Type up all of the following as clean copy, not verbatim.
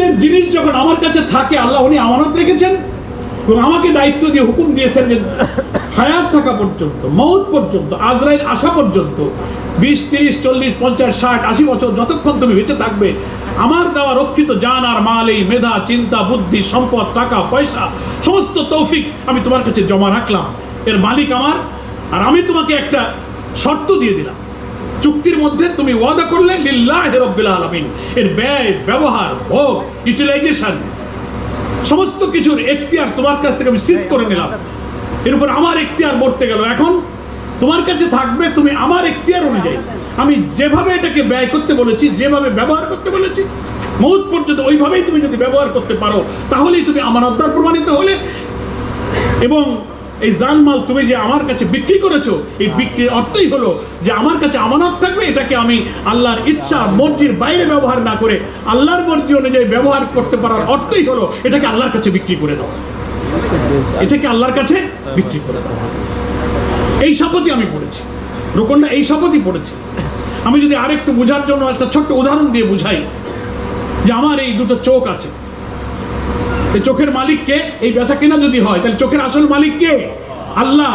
আমানতের জিনিস যখন আমার কাছে থাকে, আল্লাহ উনি আমানত রেখেছেন এবং আমাকে দায়িত্ব দিয়ে হুকুম দিয়েছেন যে হায়াত থাকা পর্যন্ত, মউত পর্যন্ত, আজরাইল আসা পর্যন্ত 20, 30, 40, 50, 60, 80 বছর যতক্ষণ তুমি বেঁচে থাকবে, আমার দেওয়া রক্ষিত জান আর মাল, এই মেধা, চিন্তা, বুদ্ধি, সম্পদ, টাকা পয়সা, সমস্ত তৌফিক আমি তোমার কাছে জমা রাখলাম। এর মালিক আমার। আর আমি তোমাকে একটা শর্ত দিয়ে দিলাম, চুক্তির মধ্যে তুমি ওয়াদা করলে লিল্লাহি রাব্বিল আলামিন, এর ব্যয়, ব্যবহার, ভোগ, ইউটিলাইজেশন, সমস্ত কিছুর এখতিয়ার তোমার কাছ থেকে আমি সিজ করে নিলাম। এর উপর আমার এখতিয়ার মরতে গেল, এখন তোমার কাছে থাকবে, তুমি আমার এখতিয়ার অনুযায়ী আমি যেভাবে এটাকে ব্যয় করতে বলেছি, যেভাবে ব্যবহার করতে বলেছি, মউত পর্যন্ত ওইভাবেই তুমি যদি ব্যবহার করতে পারো, তাহলেই তুমি আমানতদার প্রমাণিত হলে। এবং এই জানমাল তুমি যে আমার কাছে বিক্রি করেছো, এই বিক্রির অর্থই হলো যে আমার কাছে আমানত থাকবে, এটাকে আমি আল্লাহর ইচ্ছা মর্জির বাইরে ব্যবহার না করে আল্লাহর মর্জি অনুযায়ী ব্যবহার করতে পারার অর্থই হলো এটাকে আল্লাহর কাছে বিক্রি করে দাও, এটাকে আল্লাহর কাছে বিক্রি করে দাও। এই শপথই আমি পড়েছি, রোকনটা এই শপথই পড়েছি। আমি যদি আরেকটু বোঝার জন্য একটা ছোট্ট উদাহরণ দিয়ে বুঝাই, যে আমার এই দুটো চোখ আছে, এই চোখের মালিককে, এই বেচা কেনা যদি হয় তাহলে চোখের আসল মালিক কে? আল্লাহ।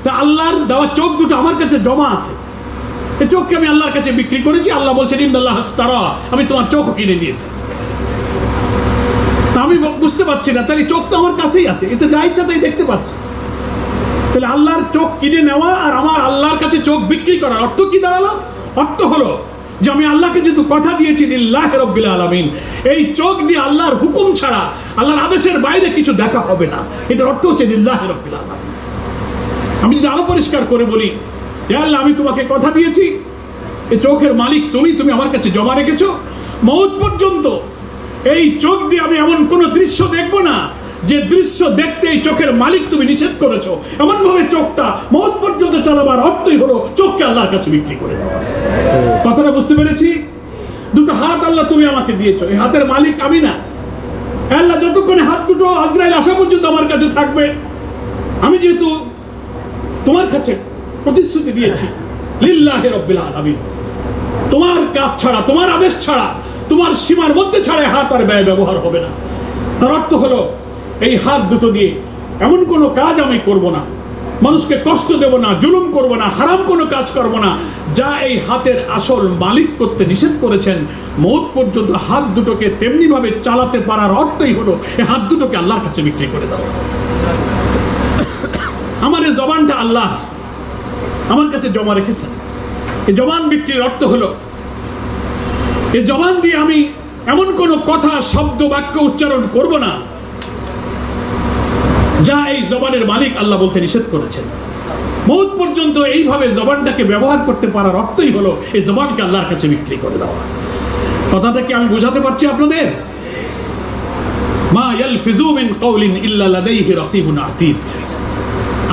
তা আল্লাহর দেওয়া চোখ দুটো আমার কাছে জমা আছে, এই চোখকে আমি আল্লাহর কাছে বিক্রি করেছি। আল্লাহ বলছেন ইন্নাল্লাহ আশতারা, আমি তোমার চোখ কিনে নিয়েছি। তা আমি বুঝতে পারছি না, তাহলে চোখ তো আমার কাছেই আছে, এতে যা ইচ্ছা তাই দেখতে পাচ্ছি। তাহলে আল্লাহর চোখ কিনে নেওয়া আর আমার আল্লাহর কাছে চোখ বিক্রি করার অর্থ কি দাঁড়ালো? অর্থ হলো যে আমি আল্লাহকে যেহেতু কথা দিয়েছি লিল্লাহি রাব্বিল আলামিন, এই চোখ দিয়ে আল্লাহর হুকুম ছাড়া, আল্লাহর আদেশের বাইরে কিছু দেখা হবে না। এটার অর্থ হচ্ছে লিল্লাহি রাব্বিল আলামিন। আমি যদি আরো পরিষ্কার করে বলি, আল্লাহ আমি তোমাকে কথা দিয়েছি, এই চোখের মালিক তুমি, তুমি আমার কাছে জমা রেখেছো, মউত পর্যন্ত এই চোখ দিয়ে আমি এমন কোন দৃশ্য দেখবো না যে দৃশ্য দেখতে এই চোখের মালিক তুমি নিষেধ করেছো। এমন ভাবে চোখটা মউত পর্যন্ত চালাবার অর্থই হলো চোখকে আল্লাহর কাছে বিক্রি করে দেওয়া। কথাটা বুঝতে পেরেছি? দুটো হাত আল্লাহ তুমি আমাকে দিয়েছো, এই হাতের মালিক আমি না। আল্লাহ যতক্ষণে হাত দুটো আজরাইল আসা পর্যন্ত আমার কাছে থাকবে, আমি যেহেতু তোমার কাছে প্রতিশ্রুতি দিয়েছি লিল্লাহি রাব্বিল আলামিন, তোমার কাজ ছাড়া, তোমার আদেশ ছাড়া, তোমার সীমার মধ্যে ছাড়া হাত আর ব্যয় ব্যবহার হবে না। তার অর্থ হলো এই হাত দুটো দিয়ে এমন কোনো কাজ আমি করব না, মানুষকে কষ্ট দেব না, জুলুম করব না, হারাম কোনো কাজ করব না, যা এই হাতের আসল মালিক করতে নিষেধ করেছেন। মউত পর্যন্ত হাত দুটোকে তেমনি ভাবে চালাতে পারার অর্থই হলো এই হাত দুটোকে আল্লাহর কাছে বিক্রি করে দাও। আমার এই জবানটা আল্লাহ আমার কাছে জমা রেখেছেন। এই জবান বিক্রির অর্থ হলো এই জবান দিয়ে আমি এমন কোন কথা, শব্দ, বাক্য উচ্চারণ করব না যা এই জবানের মালিক আল্লাহ বলতে নিষেধ করেছেন। মউত পর্যন্ত এইভাবে জবানটাকে ব্যবহার করতে পারার অর্থই হলো এই জবানকে আল্লাহর কাছে বিক্রি করে দেওয়া। কথাটা কি আমি বুঝাতে পারছি আপনাদের? মা ইয়ালফিজু মিন কাওলিন ইল্লা লাদাইহি রাকিবুন আতীদ।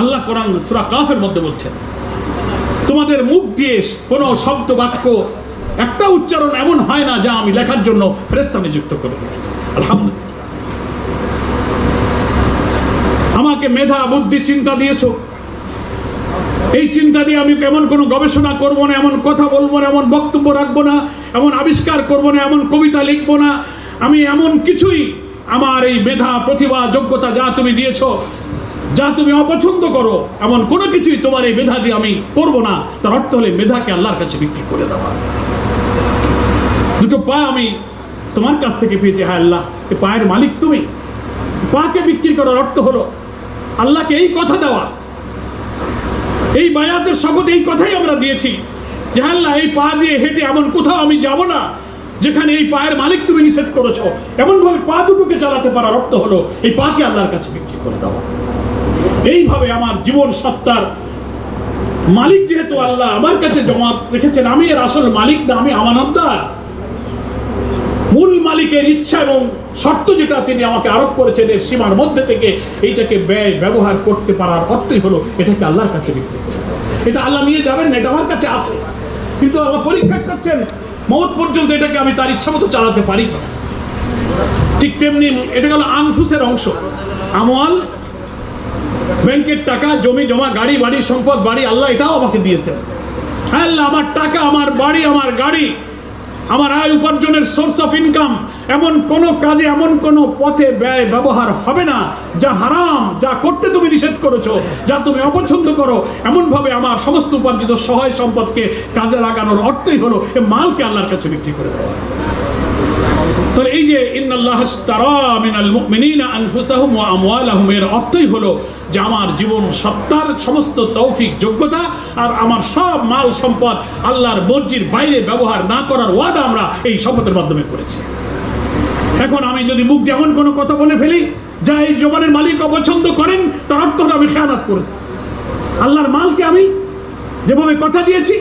আল্লাহ কোরআন সূরা কাফের মধ্যে বলছেন, তোমাদের মুখ দিয়ে কোনো শব্দ, বাক্য, একটা উচ্চারণ এমন হয় না যা আমি লেখার জন্য ফেরেশতা নিযুক্ত করে রেখেছি। আলহামদুলিল্লাহ, আমাকে মেধা, বুদ্ধি, চিন্তা দিয়েছো। এই চিন্তা দিয়ে আমি এমন কোনো গবেষণা করব না, এমন কথা বলবো না, এমন বক্তব্য রাখবো না, এমন আবিষ্কার করব না, এমন কবিতা লিখবো না। আমি এমন কিছুই, আমার এই মেধা, প্রতিভা, যোগ্যতা যা তুমি দিয়েছো, যা তুমি অপছন্দ করো, এমন কোনো কিছুই তোমার এই মেধা দিয়ে আমি করবো না। তার অর্থ হলে মেধাকে আল্লাহর কাছে বিক্রি করে দেওয়া। দুটো পা আমি তোমার কাছ থেকে পেয়েছি, হ্যাঁ আল্লাহ, এই পায়ের মালিক তুমি। পাকে বিক্রি করার অর্থ হলো আল্লাহকে এই কথা দেওয়া, এই বায়াতের শপথ, এই কথাই আমরা দিয়েছি যে আল্লাহ এই পা দিয়ে হেঁটে এমন কোথাও আমি যাব না যেখানে এই পায়ের মালিক তুমি নিষেধ করেছো। এমন ভাবে পা দুটোকে চালাতে পারার অর্থ হলো এই পাকে আল্লাহর কাছে বিক্রি করে দেওয়া। এইভাবে আমার জীবন সত্তার মালিক যেহেতু আল্লাহ আমার কাছে জমা রেখেছেন, আমি এর আসল মালিক না, আমি আমানতদার। মূল মালিকের ইচ্ছা এবং শর্ত যেটা তিনি আমাকে আরোপ করেছেন, এর সীমার মধ্যে থেকে এইটাকে ব্যয় ব্যবহার করতে পারার অর্থই হলো এটাকে আল্লাহর কাছে বিক্রি করে দেওয়া। এটা আল্লাহ নিয়ে যাবেন না, এটা আমার কাছে আছে, কিন্তু আল্লাহ পরীক্ষা করছেন মওত পর্যন্ত এটাকে আমি তার ইচ্ছা মতো চালাতে পারি না। ঠিক তেমনি এটা গেল আনফুসের অংশ। আমওয়াল, ব্যাংকের টাকা, জমি জমা, গাড়ি বাড়ি, সম্পদ, বাড়ি, আল্লাহ এটাও আমাকে দিয়েছেন। আল্লাহ আমার টাকা, আমার বাড়ি, আমার গাড়ি, আমার আয় উপার্জনের সোর্স অফ ইনকাম এমন কোন কাজে, এমন কোন পথে ব্যয় ব্যবহার হবে না যা হারাম, যা করতে তুমি নিষেধ করেছো, যা তুমি অপছন্দ করো। এমন ভাবে আমার সমস্ত উপার্জিত সহায় সম্পদকে কাজে লাগানোর অর্থই হলো এ মালকে আল্লাহর কাছে বিক্রি করে দেওয়া। তাহলে এই যে ইন্নাল্লাহ ইশতারা মিনাল মুমিনিনা আনফুসাহুম ওয়া আমওয়ালাহুম, এর অর্থই হলো যে আমার জীবন সত্তার সমস্ত তৌফিক, যোগ্যতা আর আমার সব মাল সম্পদ আল্লাহর মর্জির বাইরে ব্যবহার না করার ওয়াদা আমরা এই শপথের মাধ্যমে করেছি। এখন আমি যদি মুখ দিয়ে এমন কোনো কথা বলে ফেলি যা এই জবানের মালিক অপছন্দ করেন, তার অর্থ হলো আমি খেয়ানত করেছি। আল্লাহর মালকে আমি যেভাবে কথা দিয়েছি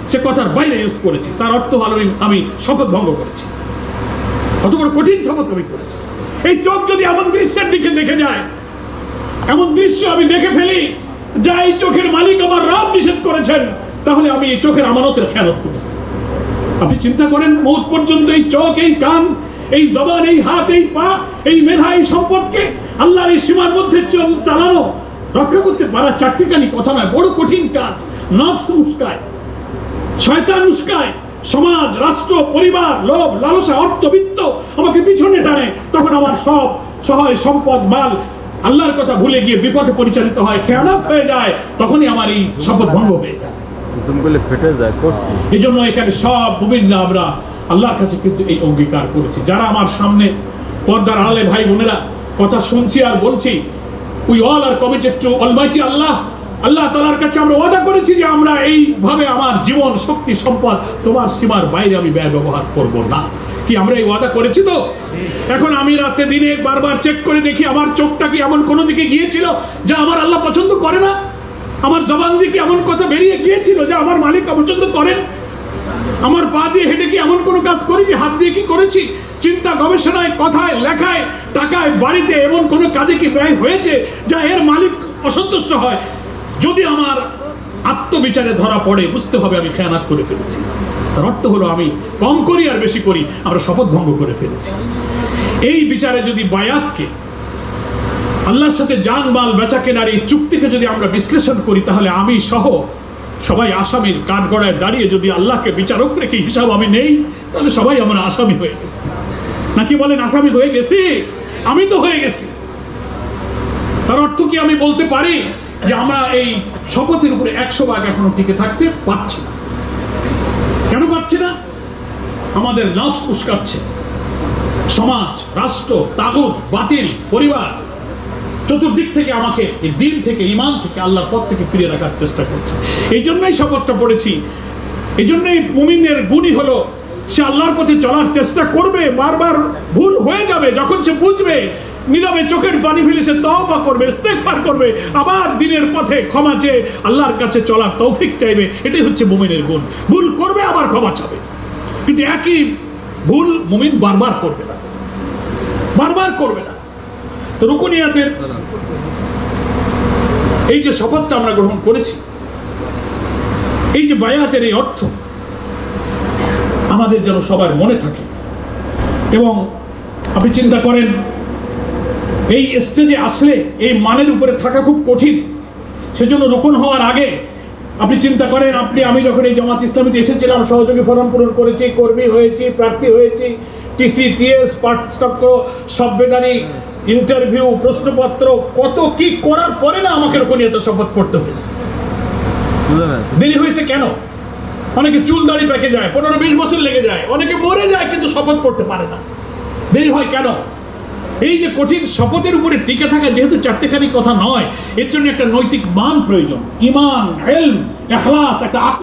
সে কথার বাইরে ইউজ করেছি, তার অর্থ হলো আমি শপথ ভঙ্গ করেছি। কত বড় কঠিন শপথ আমি করেছি। এই চোখ যদি এমন দৃশ্যের দিকে দেখে যায়, এমন দৃশ্য আমি দেখে ফেলি যা এই চোখের মালিক আমার রব নিষেধ করেছেন, তাহলে আমি এই চোখের আমানতের খেয়ানত করেছি। আপনি চিন্তা করেন, মৌত পর্যন্ত এই চোখ, এই কান, এই জবান, এই হাত, এই পা, এই মেধা, এই সম্পদকে আল্লাহর এই সীমার মধ্যে চালানো, রক্ষা করতে পারা চারটিখানি কথা নয়, বড় কঠিন কাজ। নফস উস্কায়, শয়তান উস্কায়, সমাজ, রাষ্ট্র, পরিবার, লোভ, লালসা, অর্থবিত্ত আমাকে পিছনে টানে। তখন আমার সব সহায় সম্পদ, মাল আল্লাহর কথা ভুলে গিয়ে বিপথে পরিচালিত হয়, খেয়ানত হয়ে যায়। তখনই আমার এই শপথ ভঙ্গ হয়ে যায়। এই জন্য এখানে সব মুমিনরা আমরা আল্লাহর কাছে কিন্তু এই অঙ্গীকার করেছি। যারা আমার সামনে পর্দার আড়ালে ভাই বোনেরা কথা শুনছি আর বলছি, we all are committed to almighty Allah. Allah তাআলার কাছে আমরা ওয়াদা করেছি যে আমরা এইভাবে আমার জীবন, শক্তি, সম্পদ তোমার সীমার বাইরে আমি ব্যয় ব্যবহার করব না। কি আমরা এই ওয়াদা করেছি তো? এখন আমি রাতে দিনে বারবার চেক করে দেখি আমার চোখটা কি এমন কোনো দিকে গিয়েছিল যা আমার আল্লাহ পছন্দ করে না? আমার জবান দিয়ে কি এমন কথা বেরিয়ে গিয়েছিল যা আমার মালিক অপছন্দ করেন? আমার পা দিয়ে হেঁটে কি এমন কোনো কাজ করেছি? হাত দিয়ে কি করেছি? চিন্তা, গবেষণায়, কথায়, লেখায়, টাকায়, বাড়িতে এমন কোনো কাজে কি ব্যয় হয়েছে যা এর মালিক অসন্তুষ্ট হয়? যদি আমার আত্মবিচারে ধরা পড়ে, বুঝতে হবে আমি খেয়ানত করে ফেলেছি। তার অর্থ হলো আমি কম করি আর বেশি করি, আমরা শপথ ভঙ্গ করে ফেলেছি। এই বিচারে যদি বায়াতকে, আল্লাহর সাথে জান মাল বেচা কেনার এই চুক্তিকে যদি আমরা বিশ্লেষণ করি, তাহলে আমি সহ সবাই আসামির কাঠগড়ায় দাঁড়িয়ে যদি আল্লাহকে বিচারক রেখে হিসাব আমি নেই, তাহলে সবাই আমরা আসামি হয়ে গেছি। নাকি বলেন আসামি হয়ে গেছি? আমি তো হয়ে গেছি। তার অর্থ কি আমি বলতে পারি যে আমরা এই শপথের উপরে 100 ভাগ এখনো টিকে থাকতে পারছি না? কেন পারছি না? আমাদের নফস উস্কাচ্ছে, সমাজ, রাষ্ট্র, তাগুত, বাতিল, পরিবার চতুর্দিক থেকে আমাকে এই দিন থেকে, ঈমান থেকে, আল্লাহর পথ থেকে ফিরিয়ে রাখার চেষ্টা করছে। এই জন্যই শপথটা পড়েছি। এই জন্যই মুমিনের গুণই হলো সে আল্লাহর পথে চলার চেষ্টা করবে, বারবার ভুল হয়ে যাবে, যখন সে বুঝবে নীরবে চোখের পানি ফেলে সে তওবা করবে, ইস্তেগফার করবে, আবার দিনের পথে ক্ষমা চেয়ে আল্লাহর কাছে চলার তৌফিক চাইবে। এটাই হচ্ছে মুমিনের গুণ। ভুল করবে আবার ক্ষমা চাবে, কিন্তু একই ভুল মুমিন বারবার করবে না, বারবার করবে না। তো রুকুনিয়াতের এই যে শপথটা আমরা গ্রহণ করেছি, এই যে বায়াতের এই অর্থ আমাদের যেন সবার মনে থাকে। এবং আপনি চিন্তা করেন, এই স্টেজে আসলে এই মানের উপরে থাকা খুব কঠিন। সেজন্য রুকন হওয়ার আগে আপনি চিন্তা করেন, আমি যখন এই জামাত ইসলামীতে এসেছিলাম, সহযোগী ফরম পূরণ করেছি, কর্মী হয়েছি, প্রার্থী হয়েছি, টিসি, টিএস, পাঠচক্র, সাংবিধানিক ইন্টারভিউ, প্রশ্নপত্র, কত কি করার পরে না আমাকে রুকনিয়াতে শপথ করতে হয়েছে। দেরি হয়েছে কেন? অনেকে চুল দাড়ি পেকে যায়, 15-20 বছর লেগে যায়, অনেকে মরে যায় কিন্তু শপথ করতে পারে না। দেরি হয় কেন? এই যে কঠিন শপথের উপরে টিকে থাকা যেহেতু চারটেখানি কথা নয়, এর জন্য একটা নৈতিক মান প্রয়োজন, ঈমান, ইলম, ইখলাস, একটা